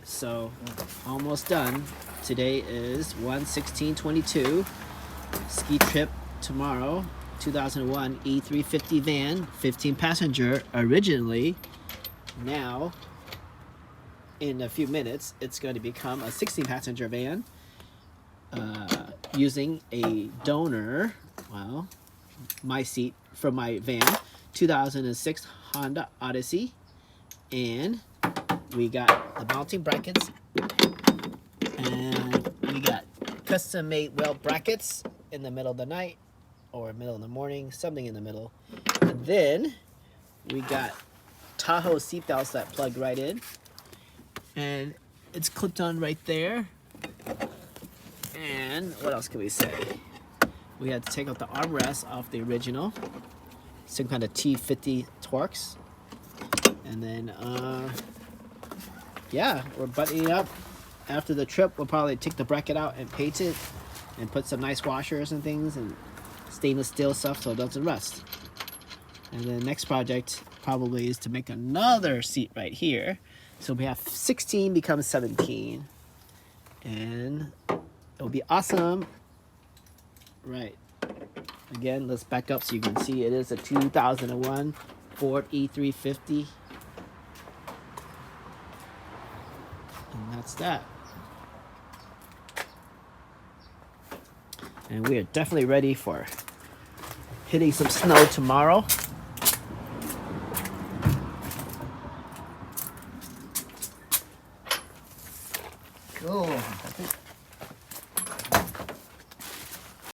So almost done. Today is 1/16/22. Ski trip tomorrow. 2001 E350 van, 15 passenger originally. Now, in a few minutes, it's going to become a 16 passenger van using a donor, well, my seat from my van, 2006 Honda Odyssey. And we got the mounting brackets, and we got custom made wheel brackets in the middle of the night or middle of the morning, something in the middle. And then we got Tahoe seatbelts that plug right in, and it's clipped on right there. And what else can we say? We had to take out the armrest off the original, some kind of T50 Torx. And then yeah, we're buttoning up. After the trip, we'll probably take the bracket out and paint it and put some nice washers and things and stainless steel stuff so it doesn't rust. And the next project probably is to make another seat right here. So we have 16 becomes 17. And it'll be awesome. Right. Again, let's back up so you can see it is a 2001 Ford E350. And that's that. And we are definitely ready for hitting some snow tomorrow.